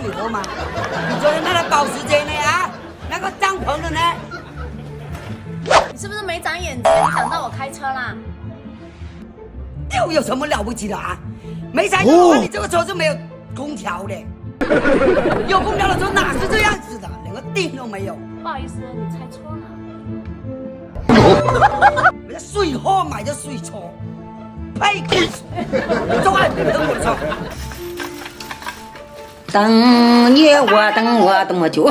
水喝吗？你昨天那个保时捷呢啊？那个帐篷的呢？你是不是没长眼睛？你挡到我开车啦？又有什么了不起的啊？没踩的话，你这个车是没有空调的。有空调的车哪是这样子的？连个腚都没有。不好意思，你猜错了。人家水货买的水车，配鬼走啊，等我操！等你我等我这么久。